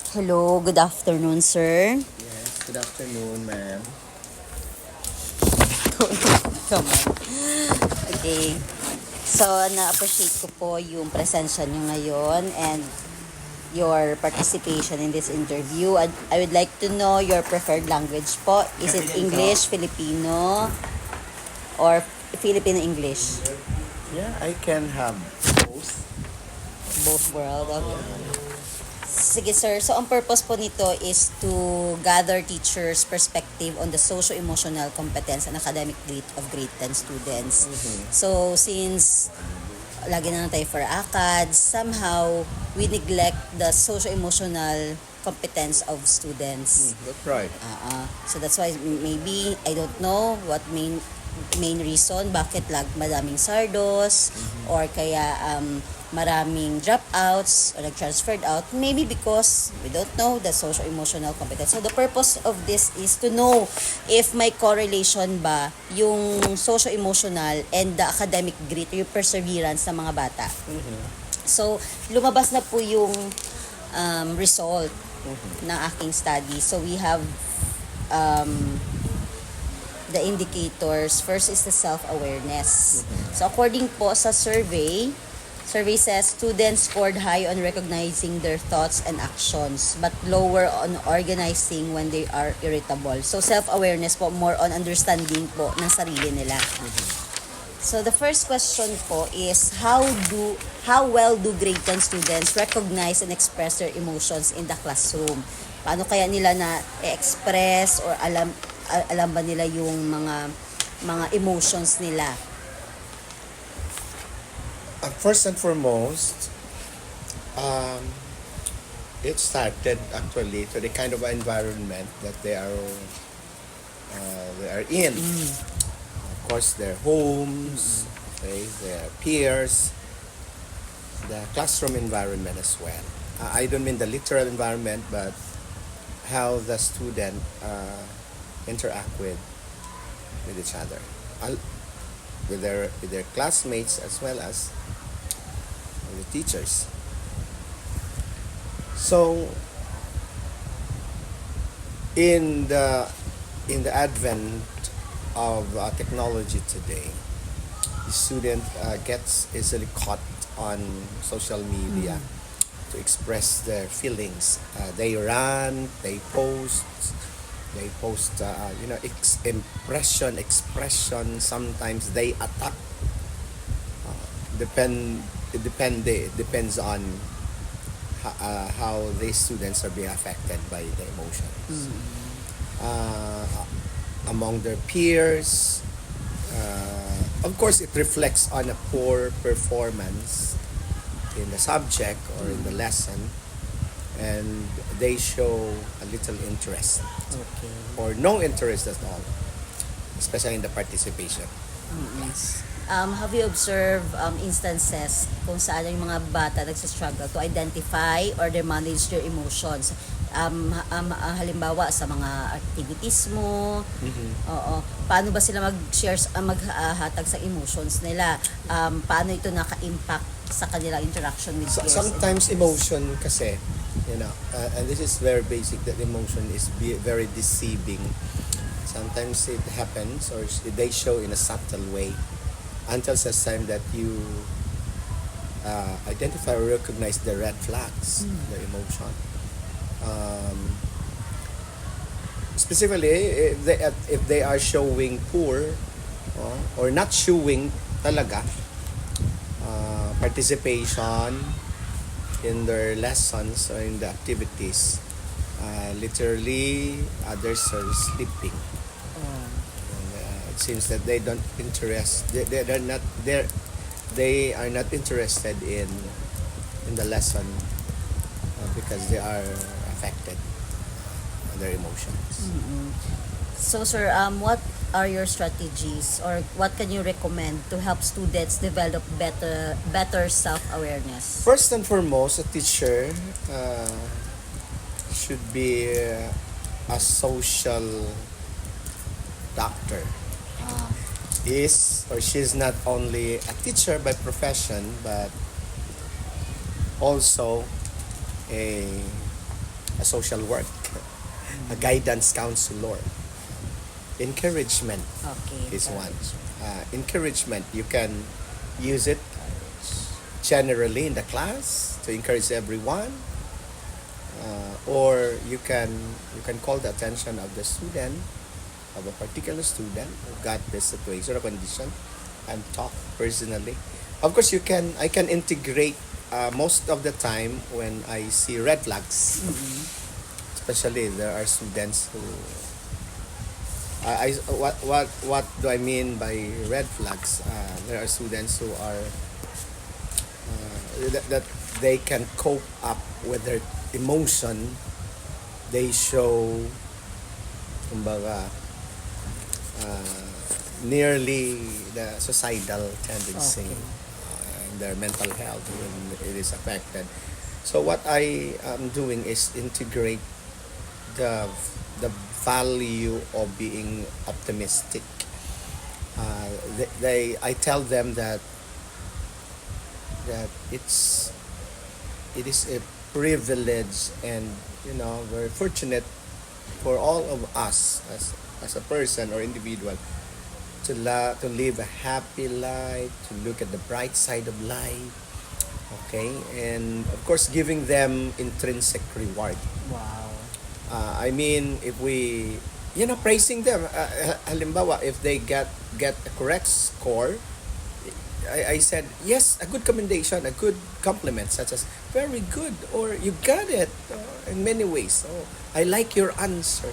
Hello, good afternoon, sir. Yes, good afternoon, ma'am. Come on. Okay. So, na-appreciate ko po yung presensya nyo ngayon and your participation in this interview. I would like to know your preferred language po. Is it English, Filipino, or Filipino-English? Yeah, I can have both. Both world, okay. Sige sir, so ang purpose po nito is to gather teachers' perspective on the socio-emotional competence and academic grade of grade 10 students. So since lagi na lang tayo for ACADS, somehow we neglect the socio-emotional competence of students. That's right. So that's why maybe I don't know what main reason bakit madaming sardos or kaya maraming dropouts or nag-transferred out, maybe because we don't know the social-emotional competence. So the purpose of this is to know if may correlation ba yung social-emotional and the academic grit, yung perseverance ng mga bata. So lumabas na po yung result ng aking study. So we have the indicators. First is the self-awareness. So according po sa survey says students scored high on recognizing their thoughts and actions but lower on organizing when they are irritable. So self-awareness po, more on understanding po ng sarili nila. So the first question po is how well do grade 10 students recognize and express their emotions in the classroom? Paano kaya nila na express or alam ba nila yung mga emotions nila? First and foremost, it started actually to the kind of environment that they are in. Of course, their homes, okay, their peers, the classroom environment as well. I don't mean the literal environment, but how the student interact with each other, with their classmates as well as the teachers. So in the advent of technology today, the student gets easily caught on social media to express their feelings. They rant, they post, expression. Sometimes they attack. It depends on how the students are being affected by the emotions. Among their peers, of course, it reflects on a poor performance in the subject or in the lesson, and they show a little interest or no interest at all, especially in the participation class. Have you observed instances kung saan yung mga bata nagsastruggle to identify or they manage their emotions? Halimbawa sa mga activities mo, paano ba sila mag-share, maghatag sa emotions nila? Paano ito naka-impact sa kanilang interaction with peers? Sometimes emotion kasi, and this is very basic, that emotion is very deceiving. Sometimes it happens or they show in a subtle way until such time that you identify or recognize the red flags, the emotion. Specifically, if they are showing poor or not showing talaga participation in their lessons or in the activities, literally others are sleeping. It seems that they don't they are not interested in the lesson because they are affected by their emotions. So sir, what are your strategies or what can you recommend to help students develop better self-awareness? First and foremost, a teacher should be a social doctor. Is or she's not only a teacher by profession but also a a social work, a guidance counselor. Encouragement Okay. is one. Encouragement, you can use it generally in the class to encourage everyone, or you can call the attention of the student, of a particular student who got this situation or condition, and talk personally. Of course, I can integrate most of the time when I see red flags. Especially there are students who what do I mean by red flags? There are students who are that they can cope up with their emotion. They show, kumbaga, nearly the suicidal tendency in their mental health when it is affected. So what I am doing is integrate the value of being optimistic. I tell them that it is a privilege, and very fortunate for all of us as a person or individual to live a happy life, to look at the bright side of life. Okay, and of course giving them intrinsic reward. Wow. I mean, if we, praising them, halimbawa, if they get a correct score, I said, yes, a good commendation, a good compliment, such as, very good, or you got it, in many ways. Oh, I like your answer.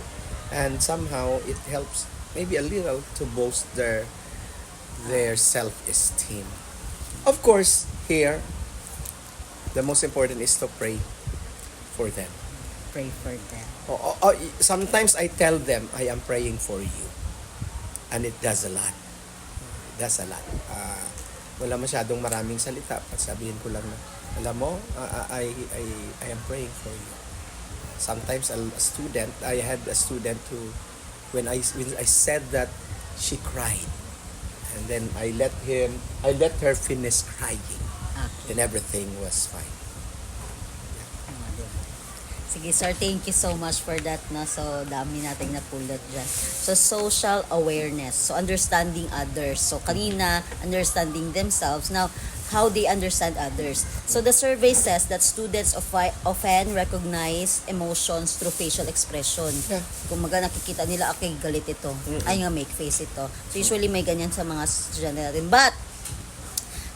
And somehow it helps maybe a little to boost their self-esteem. Of course, here, the most important is to pray for them. Pray for them. Sometimes I tell them, I am praying for you. And it does a lot. It does a lot. Wala masyadong maraming salita. At sabihin ko lang na, alam mo, I am praying for you. Sometimes I had a student who, when I said that, she cried. And then I let her finish crying. Okay. Then everything was fine. Sige sir, thank you so much for that, no? So dami nating napulot dyan. So social awareness, so understanding others. So kanina, understanding themselves. Now, how they understand others. So the survey says that students often recognize emotions through facial expression. Yeah. Kung nakikita nila, okay, galit ito. Ay nga, make face ito. So usually may ganyan sa mga estudyante natin. But,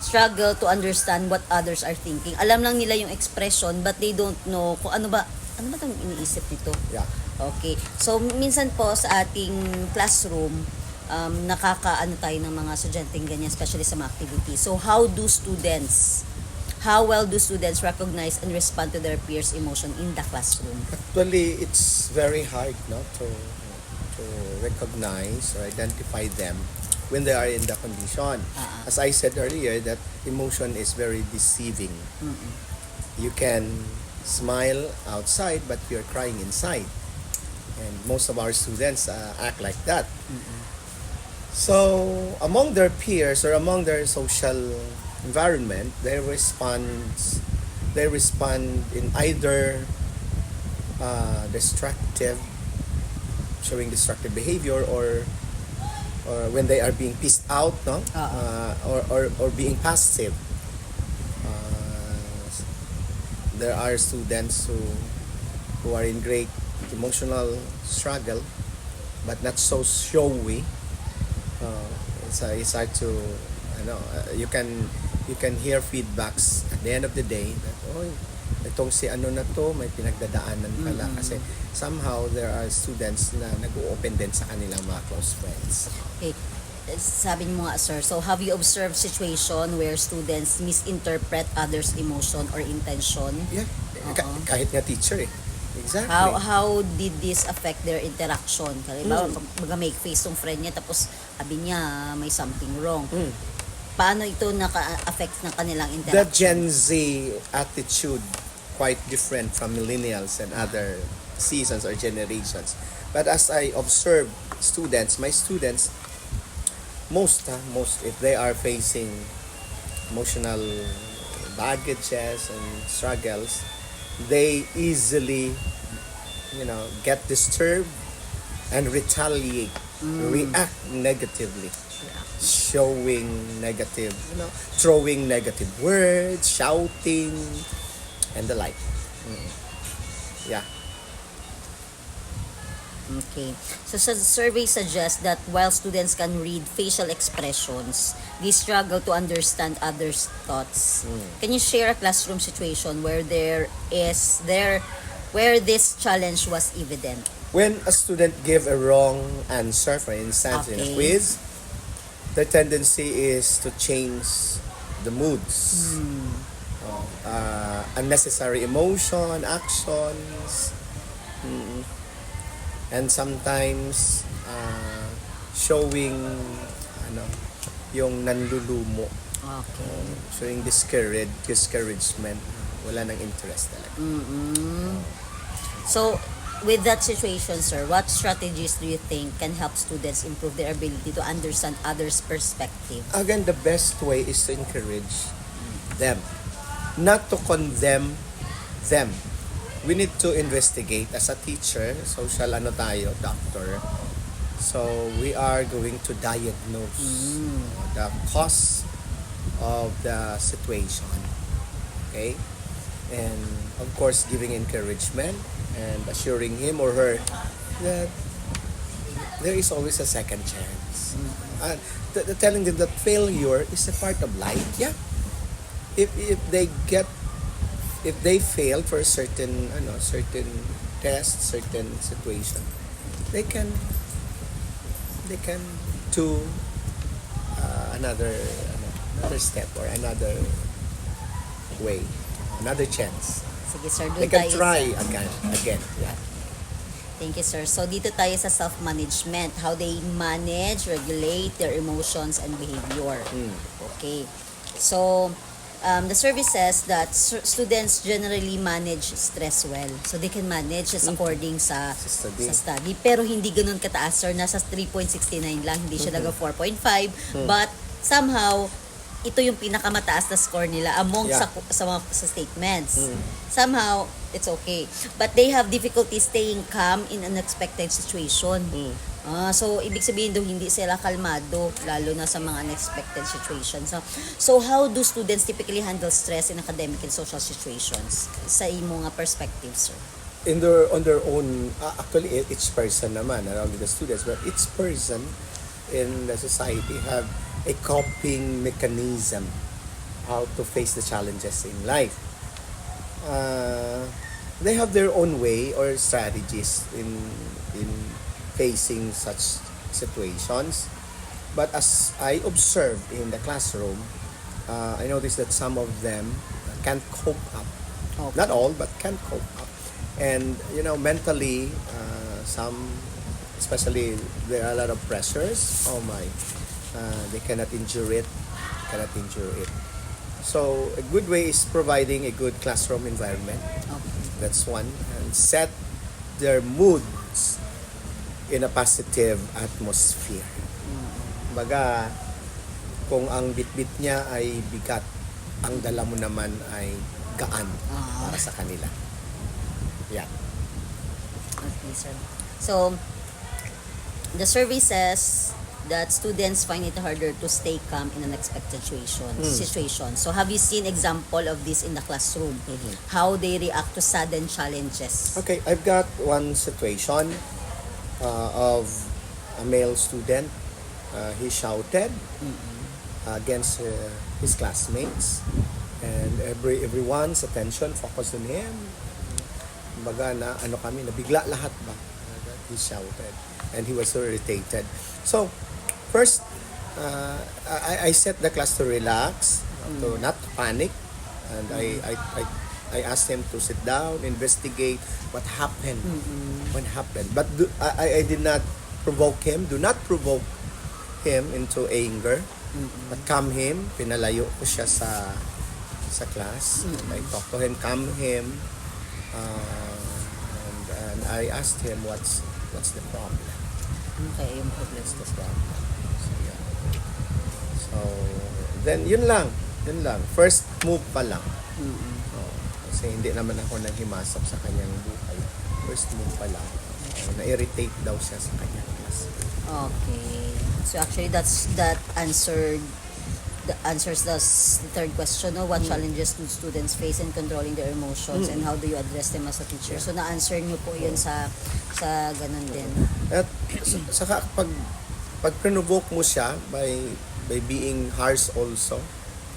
struggle to understand what others are thinking. Alam lang nila yung expression, but they don't know kung ano ba itong iniisip nito. Yeah. Okay. So, minsan po sa ating classroom, nakakaano tayo ng mga estudyanteng ganyan, especially sa mga activity. So, how well do students recognize and respond to their peers' emotion in the classroom? Actually, it's very hard, to recognize or identify them when they are in the condition. As I said earlier, that emotion is very deceiving. You can smile outside, but you're crying inside. And most of our students act like that. So, among their peers or among their social environment, they respond in either showing destructive behavior, or when they are being pissed out, or being passive. There are students who are in great emotional struggle, but not so showy. It's hard to, you can hear feedbacks at the end of the day that, itong si na to, may pinagdadaanan pala. Kasi somehow there are students na nag-open din sa kanilang mga close friends. Okay. Sabi mo nga, sir, so have you observed situation where students misinterpret others' emotion or intention? Yeah. Kahit nga teacher eh. Exactly. How did this affect their interaction? Halimbawa, mag-make face yung friend niya, tapos sabi niya may something wrong. Paano ito naka-affect ng kanilang interaction? The Gen Z attitude quite different from millennials and other seasons or generations. But as I observe my students, most if they are facing emotional baggages and struggles, they easily get disturbed and retaliate, react negatively, showing negative, throwing negative words, shouting, and the like. Yeah. Okay. So sa survey suggests that while students can read facial expressions, they struggle to understand others' thoughts. Can you share a classroom situation where where this challenge was evident? When a student give a wrong answer, for instance, in a Okay. quiz, the tendency is to change the moods. Unnecessary emotion, actions, and sometimes showing yung nanlulumo, Okay. showing discouragement, wala nang interest talaga. So, with that situation, sir, what strategies do you think can help students improve their ability to understand others' perspective? Again, the best way is to encourage them, not to condemn them. We need to investigate as a teacher, social doctor. So we are going to diagnose the cause of the situation. Okay? And of course, giving encouragement and assuring him or her that there is always a second chance. Telling them that failure is a part of life. Yeah. If they fail for a certain test, certain situation, they can do another step or another way, another chance. Sige, sir. They Doon can tayo try sa... again. Yeah. Thank you, sir. So, dito tayo sa self-management. How they manage, regulate their emotions and behavior. Okay. So, the survey says that students generally manage stress well. So, they can manage just according sa study. Pero hindi ganun kataas, sir. Nasa 3.69 lang. Hindi siya naga 4.5. But, somehow, ito yung pinakamataas na score nila among sa statements. Somehow, it's okay. But they have difficulty staying calm in unexpected situation. So, ibig sabihin daw hindi sila kalmado, lalo na sa mga unexpected situations. So, how do students typically handle stress in academic and social situations? Sa imo nga perspective, sir. On their own, actually, each person naman, not only the students, but each person in the society have a coping mechanism how to face the challenges in life. They have their own way or strategies in facing such situations. But as I observed in the classroom, I noticed that some of them can't cope up. Okay. Not all, but can't cope up. And mentally, some, especially there are a lot of pressures. Oh my. They cannot endure it. So a good way is providing a good classroom environment. Okay. That's one. And set their moods in a positive atmosphere. Baga, kung ang bitbit niya ay bigat, ang dala mo naman ay gaan para sa kanila. Yeah. Okay, sir. So, the survey says that students find it harder to stay calm in unexpected situation. So, have you seen example of this in the classroom? How they react to sudden challenges? Okay, I've got one situation of a male student. He shouted against his classmates, and everyone's attention focused on him. Kumbaga nabigla lahat ba? He shouted, and he was so irritated. So, first, I set the class to relax, to not panic, and I asked him to sit down, investigate what happened. What happened? But I did not provoke him. Do not provoke him into anger. But calm him. Pinalayo ko siya sa class. And I talked to him, calm him, and I asked him what's the problem. Okay, yung problem. What's the problem? So, yeah. So, then yun lang. First move pa lang. Kasi hindi naman ako nanghimasok sa kanyang buhay. first move pa lang, na-irritate daw siya sa kanyang classmate. Okay. So actually that answers the third question, no? What challenges do students face in controlling their emotions and how do you address them as a teacher? So na-answer niyo po 'yun sa ganun din. At saka pag provoke mo siya by being harsh also,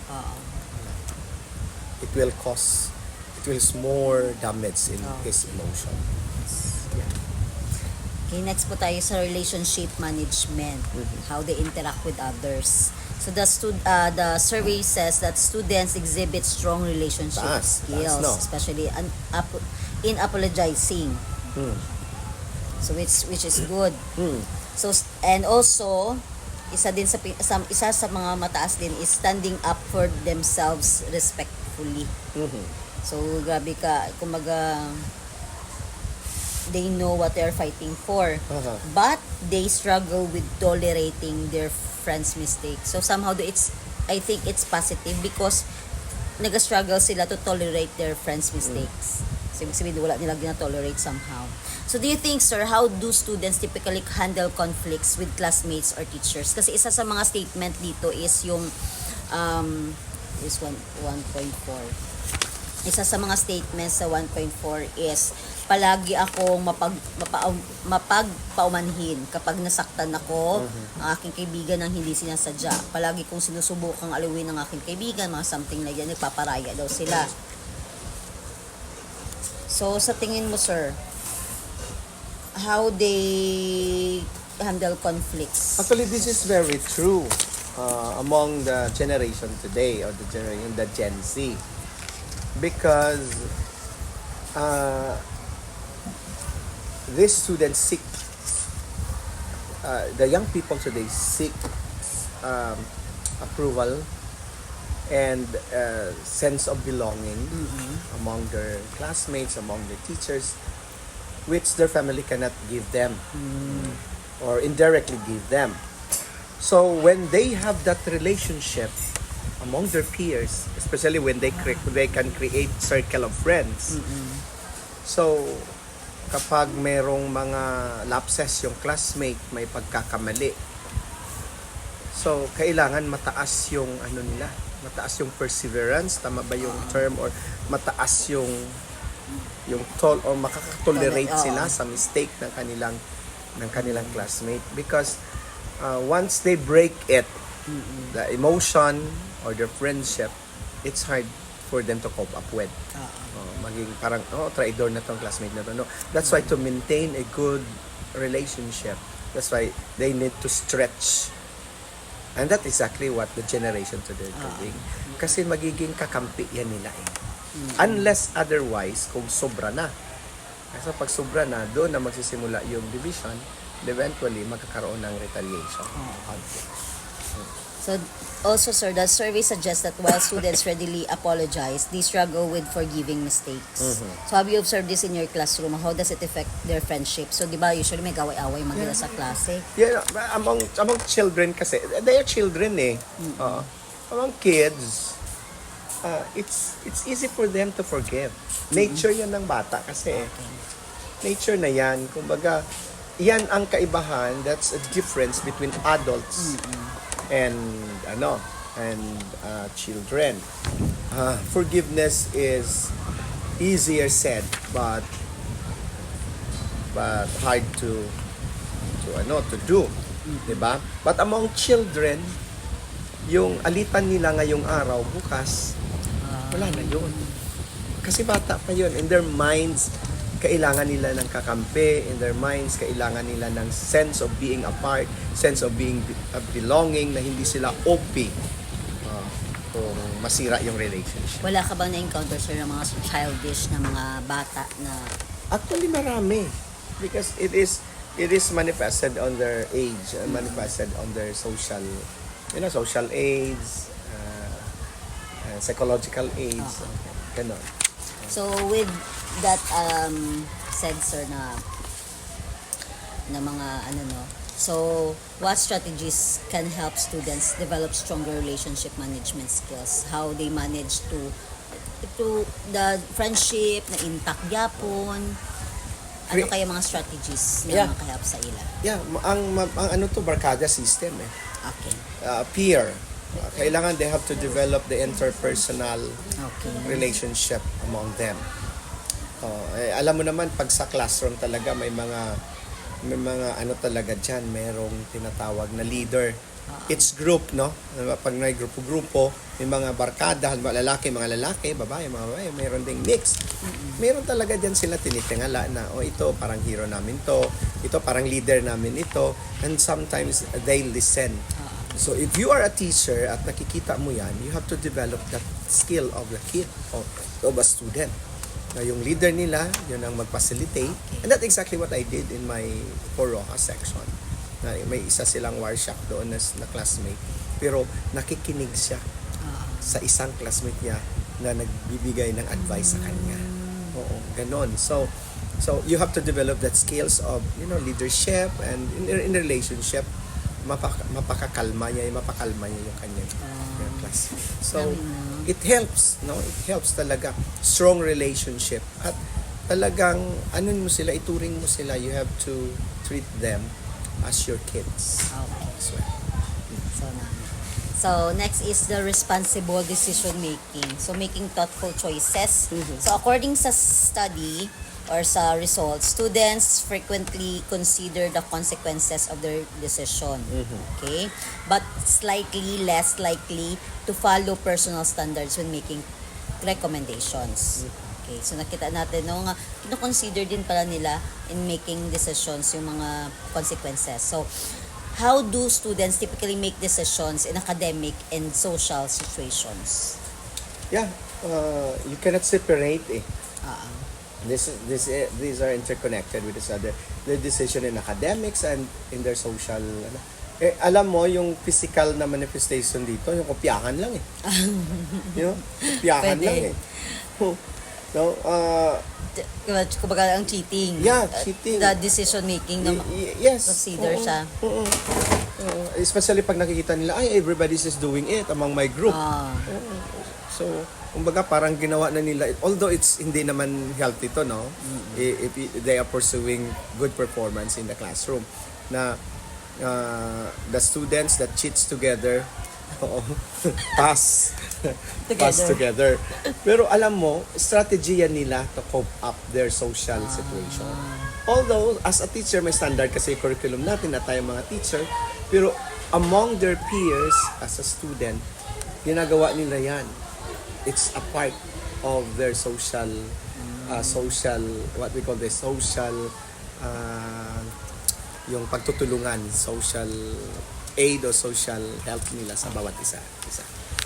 Oo. it will more damage in his emotion. Okay, next po tayo sa relationship management. How they interact with others. So the survey says that students exhibit strong relationship skills, no? especially in apologizing. So which is good. So and also isa sa mga mataas din is standing up for themselves respectfully. So grabe ka, kumaga they know what they're fighting for. But they struggle with tolerating their friends' mistakes. So somehow I think it's positive because nag-struggle sila to tolerate their friends' mistakes. So ibig sabihin wala nila gina-tolerate somehow. So do you think, sir, how do students typically handle conflicts with classmates or teachers? Kasi isa sa mga statement dito is yung is 1.4. Isa sa mga statements sa 1.4 is palagi akong mapagpaumanhin kapag nasaktan ako ang aking kaibigan ng hindi sinasadya. Palagi kong sinusubukang aliwin ng aking kaibigan, mga something like yan, nagpaparaya daw sila. So sa tingin mo, sir, how they handle conflicts? Actually, this is very true among the generation today, or the Gen Z, because these students seek, the young people today seek approval and sense of belonging among their classmates, among their teachers, which their family cannot give them or indirectly give them. So when they have that relationship among their peers, especially when they can create circle of friends. So kapag merong mga lapses yung classmate, may pagkakamali, so kailangan mataas yung mataas yung perseverance, tama ba yung term, or mataas yung or makakatolerate sila sa mistake ng kanilang classmate, because once they break it, the emotion or their friendship, it's hard for them to cope up with. Maging parang traidor na tong classmate na to. No, that's why to maintain a good relationship, that's why they need to stretch. And that's exactly what the generation today is doing. Kasi magiging kakampi yan nila eh. Unless otherwise, kung sobra na. Kasi pag sobra na, doon na magsisimula yung division, eventually magkakaroon ng retaliation. So also, sir, the survey suggests that while students readily apologize, they struggle with forgiving mistakes. So have you observed this in your classroom? How does it affect their friendship? So di ba usually may gaway-away magila sa klase? Yeah, among children kasi, they are children eh. Among kids, it's easy for them to forgive. Nature yan ng bata kasi. Nature na yan. Kumbaga, yan ang kaibahan. That's a difference between adults and children. Forgiveness is easier said but hard to do, 'di ba? But among children, yung alitan nila ngayong araw, bukas wala na yun. Kasi bata pa yun. In their minds, kailangan nila ng kakampi. In their minds, kailangan nila ng sense of being apart, sense of being belonging, na hindi sila OP kung masira yung relationship. Wala ka bang na-encounter, sir, ng mga childish na mga bata na... Actually, marami. Because it is manifested on their age, manifested on their social aids, psychological aids, ganon. So with that said, sir, na mga so what strategies can help students develop stronger relationship management skills? How they manage to the friendship na intact gyapon? Ano kaya mga strategies na Yeah. makahelp sa ila? Yeah, ang ano to, barkada system eh. Okay. Peer. Kailangan they have to develop the interpersonal Okay. relationship among them. Alam mo naman pag sa classroom talaga may mga ano talaga diyan, merong tinatawag na leader. It's group, no? Pag may grupo-grupo, may mga barkada, mga lalaki, babae, mayroon ding mix. Meron talaga diyan sila tinitingala na, ito parang hero namin to, ito parang leader namin ito, and sometimes they listen. So if you are a teacher at nakikita mo yan, you have to develop that skill of the kid, of a student. Na yung leader nila, yun ang mag-facilitate. And that's exactly what I did in my Poroha section. Na may isa silang workshop doon na classmate. Pero nakikinig siya sa isang classmate niya na nagbibigay ng advice sa kanya. Oo, ganon. So you have to develop that skills of, leadership, and in relationship, mapakalma niya yung kanyang classmate. So it helps, no? It helps talaga. Strong relationship. At talagang, ituring mo sila, you have to treat them as your kids. Okay. As well. So next is the responsible decision making. So making thoughtful choices. So according sa study or sa results, students frequently consider the consequences of their decision. Okay? But slightly less likely to follow personal standards when making recommendations. Okay, so nakita natin no nga kino-consider din pala nila in making decisions yung mga consequences. So how do students typically make decisions in academic and social situations? Yeah, you cannot separate eh. These are interconnected with each other. The decision in academics and in their social. Alam mo, yung physical na manifestation dito, yung kopyahan lang eh. Kopyahan Pwede. lang eh. No, Kumbaga ang cheating. Yeah, cheating. The decision making na yes. consider siya. Especially pag nakikita nila, everybody is doing it among my group. So, kumbaga parang ginawa na nila, although it's hindi naman healthy to, no? If they are pursuing good performance in the classroom, na the students that cheats together, pass together. Pero alam mo, strategy yan nila to cope up their social situation. Although, as a teacher, may standard kasi curriculum natin na tayo mga teacher, pero among their peers, as a student, ginagawa nila yan. It's a part of their social, what we call this, social, yung pagtutulungan, social aid o social help nila sa bawat isa.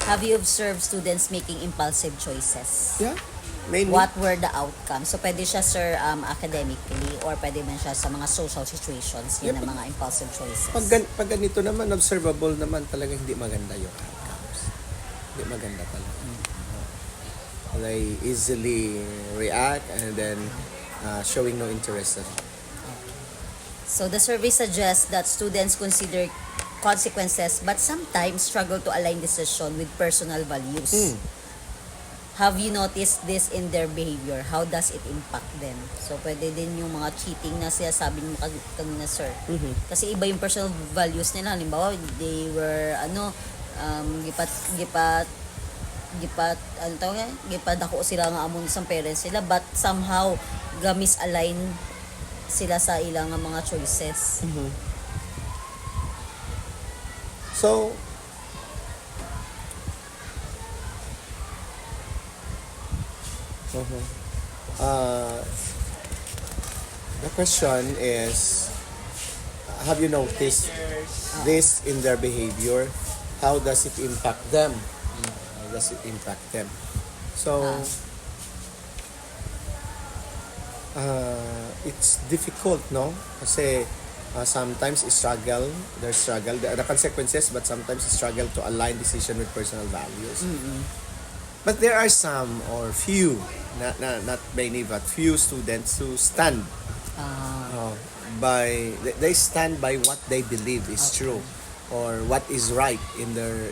Have you observed students making impulsive choices? Yeah, mainly. What were the outcomes? So pwede siya sir academically or pwede man siya sa mga social situations yun ang mga impulsive choices. Pag ganito naman, observable naman talaga hindi maganda yung outcomes. Hindi maganda talaga. They easily react and then showing no interest at all. So the survey suggests that students consider consequences but sometimes struggle to align decision with personal values. Have you noticed this in their behavior? How does it impact them? So pwede din yung mga cheating na sinasabi mo kanina sir. Kasi iba yung personal values nila. Halimbawa, they were gipadako sila nga amon sa parents sila but somehow misalign sila sa ilang mga choices. So, the question is, have you noticed this in their behavior? How does it impact them? So, it's difficult, no? Kasi sometimes they struggle, the consequences, but sometimes struggle to align decision with personal values. But there are some or few, not many, but few students who stand they stand by what they believe is true or what is right in their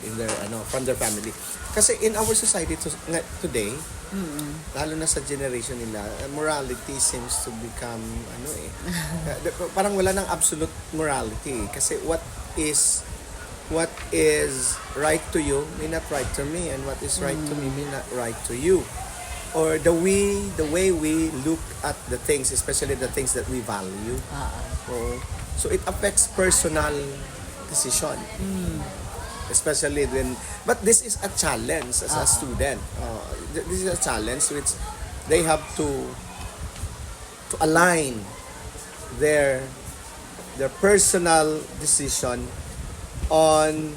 from their family. Kasi in our society today, lalo na sa generation nila, morality seems to become parang wala nang absolute morality kasi what is right to you may not right to me, and what is right to me may not right to you, or the way we look at the things, especially the things that we value. So it affects personal decision, especially when, but this is a challenge as a student. This is a challenge which they have to align their personal decision on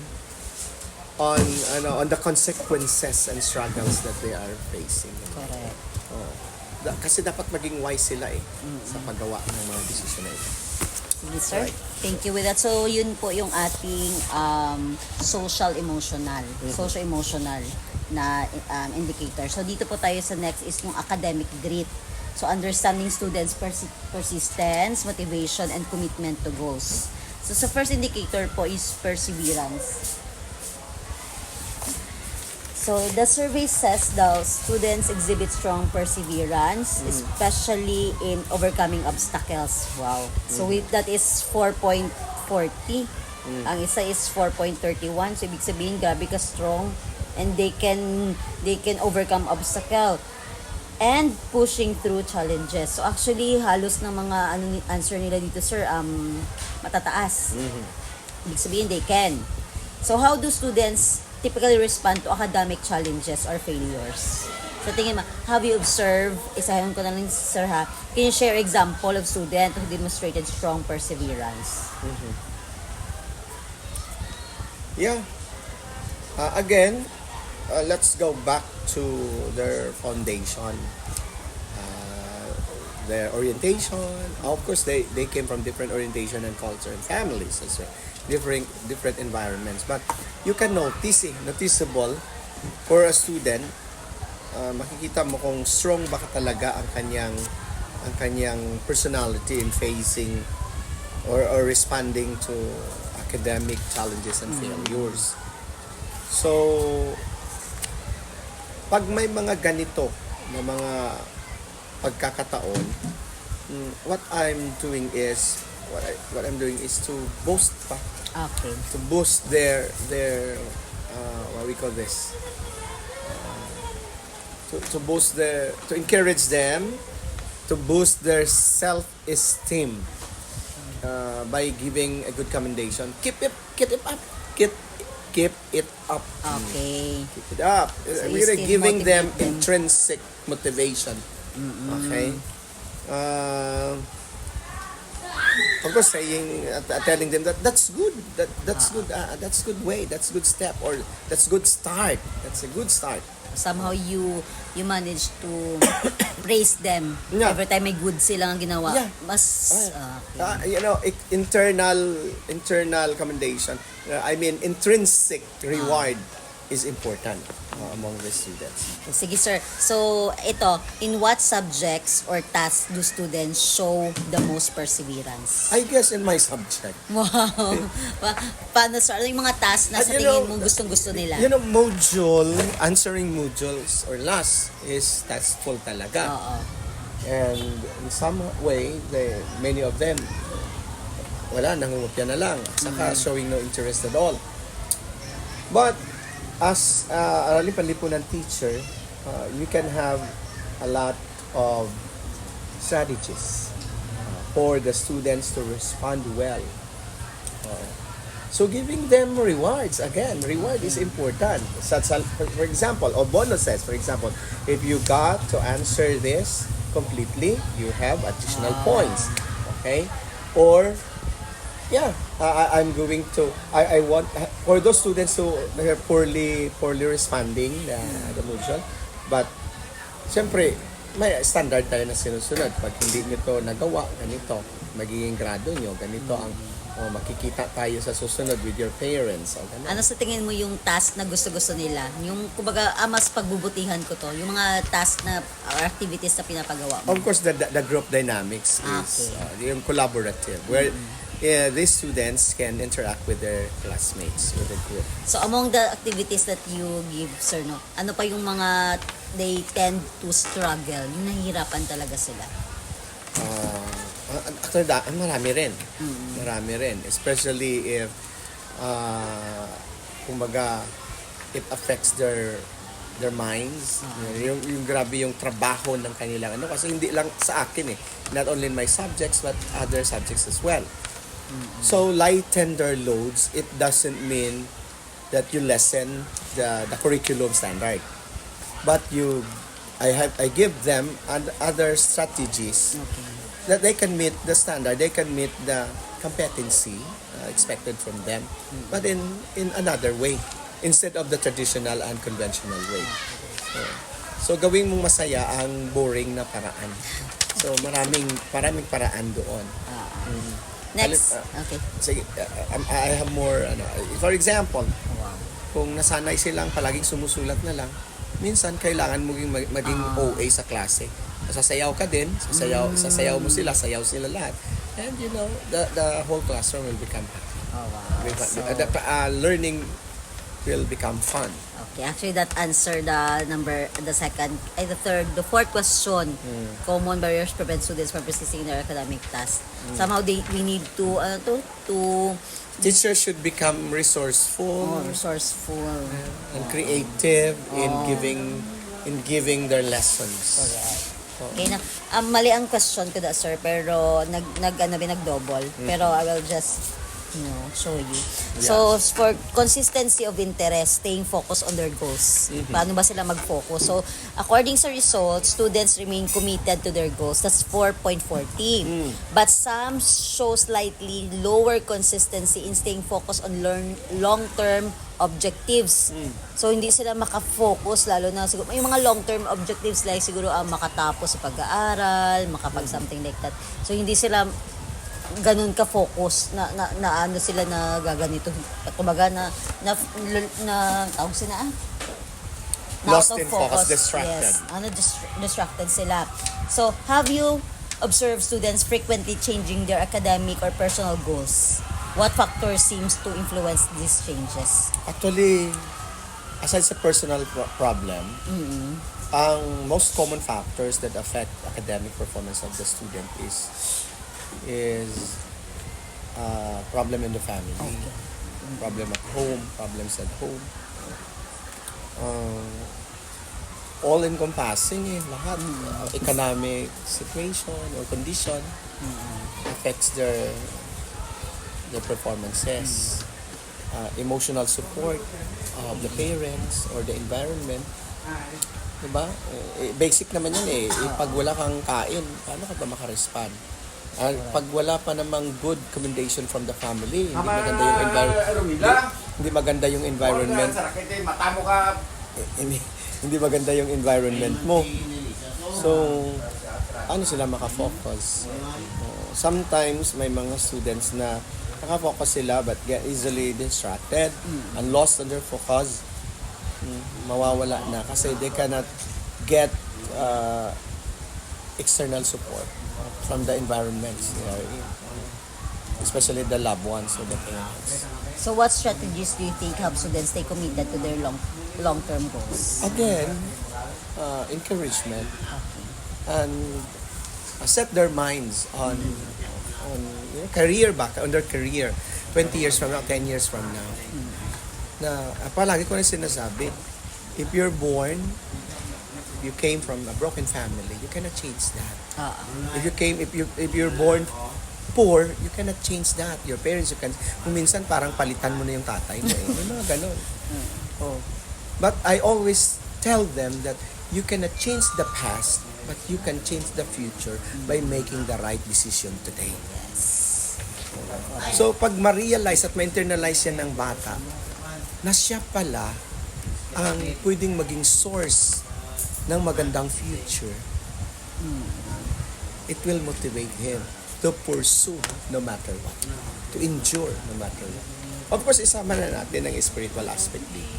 the consequences and struggles that they are facing. Correct. Kasi dapat maging wise sila sa paggawa ng mga desisyon na ito. Sige, sir. Right. Thank you with that. So, yun po yung ating social-emotional na indicator. So, dito po tayo sa next is yung academic grit. So, understanding students' persistence, motivation, and commitment to goals. So, sa first indicator po is perseverance. So, the survey says daw, students exhibit strong perseverance, especially in overcoming obstacles. Wow. So, that is 4.40. Ang isa is 4.31. So, ibig sabihin, grabe ka strong. And they can overcome obstacle. And pushing through challenges. So, actually, halos ng mga answer nila dito, sir, matataas. Ibig sabihin, they can. So, how do students typically respond to academic challenges or failures? So, tingin mo, have you observed, isahin ko na lang, sir, ha? Can you share example of student who demonstrated strong perseverance? Yeah. Again, let's go back to their foundation, their orientation. Of course, they came from different orientation and culture and families as well, different environments. But you can noticeable for a student, makikita mo kung strong ba talaga ang kanyang personality in facing or responding to academic challenges and failures. So, pag may mga ganito na mga pagkakataon, what I'm doing is to boost pa. Okay. To boost their what we call this, to encourage them, to boost their self-esteem by giving a good commendation. Keep it up. Keep it up. Okay. Keep it up. So you We're still giving them motivate them. intrinsic motivation. Okay. Of course, telling them that's good. That's good. That's good way. That's good step, or that's good start. That's a good start. Somehow you manage to praise them Yeah. every time may good silang ginawa. Yeah. Mas okay. Internal commendation. I mean, intrinsic reward is important among the students. Sige, sir. So, ito, in what subjects or tasks do students show the most perseverance? I guess in my subject. Wow. Paano, sir? Ano yung mga tasks na sa tingin mo gustong-gusto nila? Answering modules or last is tasteful talaga. Oo. And in some way, many of them, nangungupya na lang. Saka showing no interest at all. But, as a lipan-lipunan teacher, you can have a lot of strategies for the students to respond well. So giving them rewards, again, reward is important. For example, or bonuses, for example, if you got to answer this completely, you have additional points. Okay? Or I'm going to, I want, for those students who are poorly responding the module, but siyempre, may standard tayo na sinusunod. Pag hindi nyo to nagawa, ganito, magiging grado nyo, ganito ang makikita tayo sa susunod with your parents. Ano sa tingin mo yung task na gusto-gusto nila? Yung, kumbaga, mas pagbubutihan ko to. Yung mga task na, or activities na pinapagawa mo. Of course, the group dynamics is yung collaborative, where these students can interact with their classmates, with the group. So among the activities that you give, sir, no, ano pa yung mga they tend to struggle, yung nahihirapan talaga sila? Actually, marami rin. Marami rin. Especially if, kumbaga, it affects their minds. Yung grabe yung trabaho ng kanilang ano. Kasi hindi lang sa akin eh. Not only in my subjects, but other subjects as well. So, lighten their loads, it doesn't mean that you lessen the curriculum standard. But I give them other strategies Okay. that they can meet the standard, they can meet the competency expected from them, but in another way, instead of the traditional and conventional way. So gawing mong masaya ang boring na paraan. So maraming paraan doon. Next. Okay. Sige, I have more, for example, Wow. kung nasanay silang palaging sumusulat na lang, minsan kailangan mo maging OA sa klase. Sasayaw ka din, sasayaw mo sila, sayaw sila lahat. And the whole classroom will become happy. Oh, wow. So, Learning will become fun. okay, actually that answered the fourth question. Common barriers prevent students from persisting in their academic tasks. Somehow we need to Teachers should become resourceful resourceful. and creative in Oh. giving their lessons. Correct. Okay na. Mali ang question ko da, sir, pero nag-double. Pero I will just show you. So, for consistency of interest, staying focused on their goals. Paano ba sila mag-focus? So, according sa results, students remain committed to their goals. That's 4.40. But some show slightly lower consistency in staying focused on long-term objectives. So, hindi sila makafocus, lalo na siguro, may mga long-term objectives like siguro makatapos sa pag-aaral, makapag-something like that. So, hindi sila ganun ka-focus na ano sila na gaganito. Kumbaga na tawag sila Lost in focus, distracted. Yes, distracted sila. So, have you observed students frequently changing their academic or personal goals? What factor seems to influence these changes? Actually, aside sa personal problem, ang most common factors that affect academic performance of the student is problem in the family, problem at home, problems at home. All encompassing lahat. Economic situation or condition affects their performances. Emotional support of the parents or the environment. Diba? Basic naman yan eh. Pag wala kang kain, paano ka ba makarespond? Pag wala pa namang good commendation from the family, hindi maganda yung hindi maganda yung environment. Hindi maganda yung environment mo. So, ano sila makafocus? Sometimes may mga students na nakafocus sila but get easily distracted and lost on their focus. Mawawala na kasi they cannot get external support from the environments, especially the loved ones or the parents. So, what strategies do you think help students stay committed to their long-term goals? Again, encouragement and set their minds on on their career 20 years from now, 10 years from now. Na palagi ko na sinasabi, if you're born, you came from a broken family, you cannot change that. If you're born poor, you cannot change that. Your parents, you can, kung minsan parang palitan mo na yung tatay mo may mga ganon. But I always tell them that you cannot change the past, but you can change the future by making the right decision today. So pag ma-realize at ma-internalize yan ng bata, na siya pala ang pwedeng maging source ng magandang future, it will motivate him to pursue no matter what, to endure no matter what. Of course, isama na natin ang spiritual aspect dito.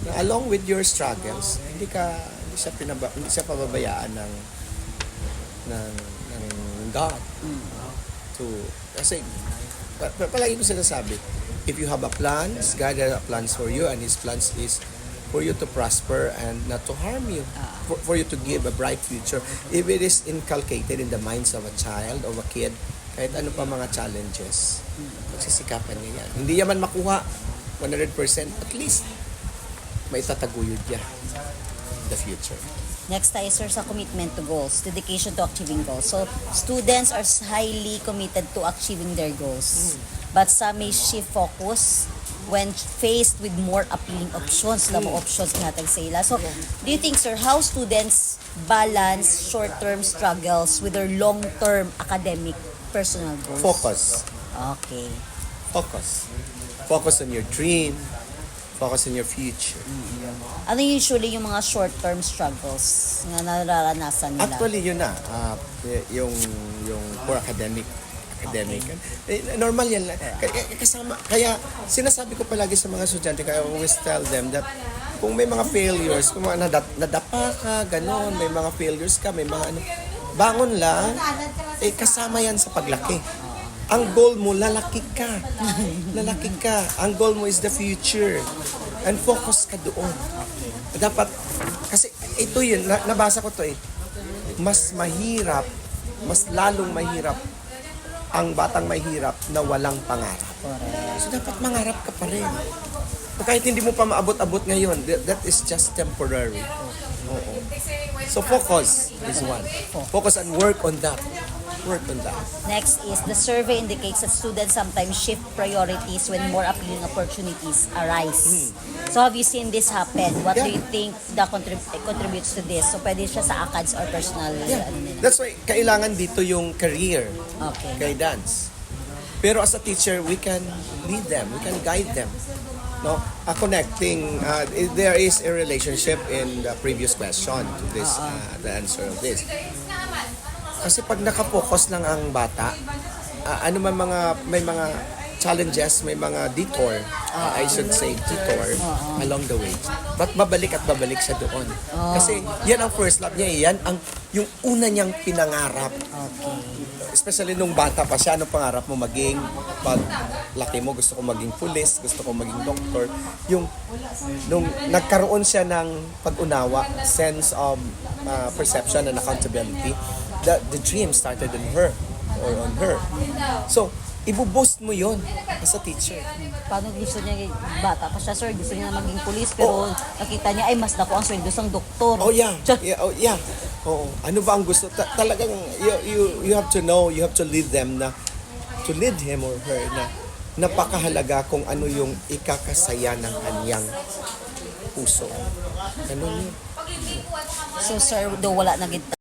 Na along with your struggles, hindi siya pababayaan ng God. kasi palagi ko sinasabi, if you have a plans, God has a plans for you, and His plans is for you to prosper and not to harm you, for you to give a bright future. If it is inculcated in the minds of a child, of a kid, kahit ano pa mga challenges, magsisikapan niya yan. Hindi yaman makuha 100%, at least may tataguyod niya in the future. Next tayo, sir, sa commitment to goals, dedication to achieving goals. So, students are highly committed to achieving their goals. But some may shift focus when faced with more appealing options. Alam mo, options natin sa ila. So, do you think, sir, how students balance short-term struggles with their long-term academic personal goals? Focus. Okay. Focus on your dream. Focus on your future. Ano usually yung mga short-term struggles na nararanasan nila? Actually, yun na. Yung for academic. Normal yan. Kaya sinasabi ko palagi sa mga estudyante, kaya I always tell them that kung may mga failures, kung mga nadapa ka, ganon, may mga failures ka, may mga ano, bangon lang, kasama yan sa paglaki. Ang goal mo, lalaki ka. Lalaki ka. Ang goal mo is the future. And focus ka doon. Dapat, kasi ito yun, nabasa ko to mas lalong mahirap ang batang mahirap na walang pangarap. So dapat mangarap ka pa rin. Kahit hindi mo pa maabot-abot ngayon, that is just temporary. Oo. So focus is one. Focus and work on that. Next is, the survey indicates that students sometimes shift priorities when more appealing opportunities arise. So have you seen this happen? What do you think that contributes to this? So pwede siya sa ACADS or personal ano nila? That's why kailangan dito yung career, Okay. guidance. Pero as a teacher, we can lead them, we can guide them. No, connecting. There is a relationship in the previous question to this, the answer of this. Kasi pag nakapokus lang ang bata, ano man may mga challenges, may mga detour, I should say detour along the way. But babalik siya doon. Kasi yan ang first love niya, yung una niyang pinangarap. Okay. Especially nung bata pa siya, anong pangarap mo maging? Pag laki mo, gusto ko maging pulis, gusto ko maging doktor. Nung nagkaroon siya ng pag-unawa, sense of perception and accountability, the dream started on her. So, ibu-boost mo yon as a teacher. Paano gusto niya, bata pa siya, sir, gusto niya maging pulis, pero nakita niya, ay mas dako ang sweldo sang doktor. Yeah. Oo. Ano ba ang gusto? Talagang, you have to know, you have to lead them to lead him or her na napakahalaga kung ano yung ikakasaya ng kanyang puso. Ganun yun. So, sir, do wala na